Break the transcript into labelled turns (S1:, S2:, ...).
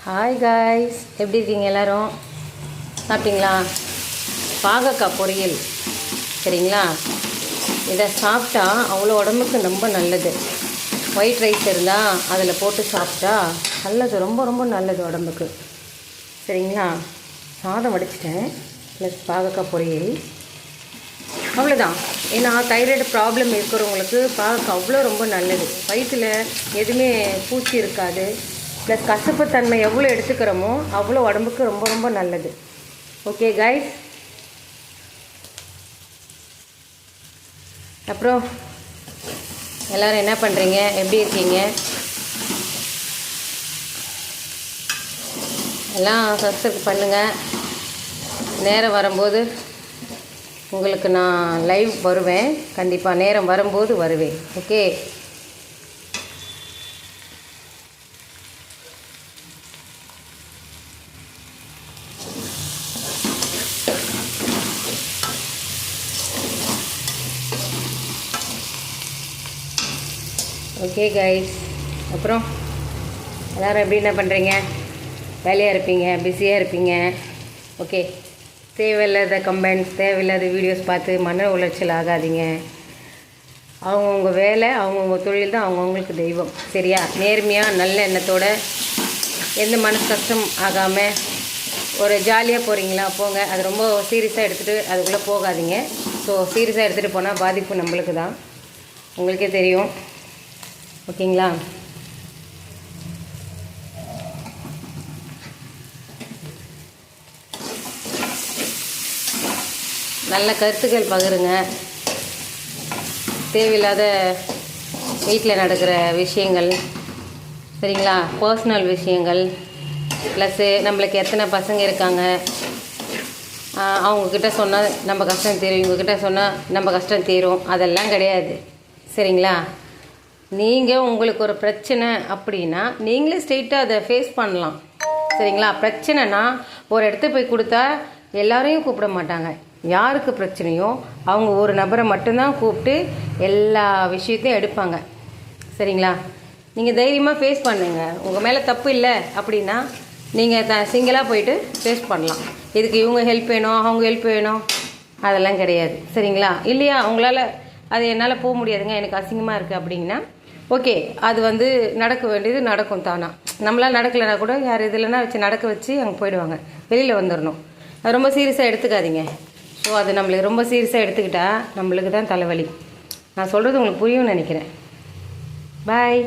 S1: Hi guys, எப்படி இருக்கீங்க எல்லோரும்? சாப்பிட்டீங்களா? பாகக்காய் பொரியல் சரிங்களா? இதை சாப்பிட்டா அவ்வளோ உடம்புக்கு ரொம்ப நல்லது. ஒயிட் ரைஸ் இருந்தால் அதில் போட்டு சாப்பிட்டா நல்லது, ரொம்ப ரொம்ப நல்லது உடம்புக்கு சரிங்களா? சாதம் வடிச்சிட்டேன், ப்ளஸ் பாகக்காய் பொரியல், அவ்வளோதான். ஏன்னா தைராய்டு ப்ராப்ளம் இருக்கிறவங்களுக்கு பாகக்காய் அவ்வளோ ரொம்ப நல்லது. வயிற்றில் எதுவுமே பூச்சி இருக்காது, ப்ளஸ் கசப்புத்தன்மை எவ்வளோ எடுத்துக்கிறோமோ அவ்வளோ உடம்புக்கு ரொம்ப ரொம்ப நல்லது. ஓகே கைஸ், அப்புறம் எல்லோரும் என்ன பண்ணுறீங்க, எப்படி இருக்கீங்க? எல்லாம் சப்ஸ்கிரைப் பண்ணுங்கள். நேரம் வரும்போது உங்களுக்கு நான் லைவ் வருவேன், கண்டிப்பாக நேரம் வரும்போது வருவேன். Okay, okay guys. அப்புறம் எல்லோரும் எப்படி என்ன பண்ணுறீங்க? வேலையாக இருப்பீங்க, பிஸியாக இருப்பீங்க. ஓகே, தேவையில்லாத கமெண்ட்ஸ், தேவையில்லாத வீடியோஸ் பார்த்து மன உளைச்சல் ஆகாதீங்க. அவங்கவுங்க வேலை, அவங்கவுங்க தொழில் தான் அவங்கவுங்களுக்கு தெய்வம் சரியா? நேர்மையாக நல்ல எண்ணத்தோடு, எந்த மனசு கஷ்டம் ஆகாமல் ஒரு ஜாலியாக போகிறீங்களா போங்க. அது ரொம்ப சீரியஸாக எடுத்துகிட்டு அதுக்குள்ளே போகாதீங்க. ஸோ சீரியஸாக எடுத்துகிட்டு போனால் பாதிப்பு நம்மளுக்கு தான், உங்களுக்கே தெரியும். ஓகேங்களா? நல்ல கருத்துக்கள் பகிருங்க. தேவையில்லாத வீட்டில் நடக்கிற விஷயங்கள் சரிங்களா, பர்சனல் விஷயங்கள், ப்ளஸ்ஸு நம்மளுக்கு எத்தனை பசங்க இருக்காங்க, அவங்கக்கிட்ட சொன்னால் நம்ம கஷ்டம் தீரும், இவங்கக்கிட்ட சொன்னால் நம்ம கஷ்டம் தீரும், அதெல்லாம் கிடையாது சரிங்களா? நீங்கள் உங்களுக்கு ஒரு பிரச்சனை அப்படின்னா நீங்களே ஸ்ட்ரெயிட்டாக அதை ஃபேஸ் பண்ணலாம் சரிங்களா? பிரச்சனைனா ஒரு இடத்த போய் கொடுத்தா எல்லாரையும் கூப்பிட மாட்டாங்க. யாருக்கு பிரச்சனையோ அவங்க ஒரு நபரை மட்டும்தான் கூப்பிட்டு எல்லா விஷயத்தையும் எடுப்பாங்க சரிங்களா? நீங்கள் தைரியமாக ஃபேஸ் பண்ணுங்கள். உங்கள் மேலே தப்பு இல்லை அப்படின்னா நீங்கள் சிங்கிளாக போயிட்டு ஃபேஸ் பண்ணலாம். இதுக்கு இவங்க ஹெல்ப் வேணும், அவங்க ஹெல்ப் வேணும், அதெல்லாம் கிடையாது சரிங்களா? இல்லையா உங்களால் அது என்னால் போக முடியாதுங்க, எனக்கு அசிங்கமாக இருக்குது அப்படின்னா ஓகே, அது நடக்க வேண்டியது நடக்கும் தானா. நம்மளால் நடக்கலைன்னா கூட யார் இதில்னா வச்சு நடக்க வச்சு அங்கே போயிடுவாங்க, வெளியில் வந்துடணும். அது ரொம்ப சீரியஸாக எடுத்துக்காதீங்க. ஸோ அது நம்மளுக்கு ரொம்ப சீரியஸாக எடுத்துக்கிட்டால் நம்மளுக்கு தான் தலைவலி. நான் சொல்கிறது உங்களுக்கு புரியும்னு நினைக்கிறேன். பாய்.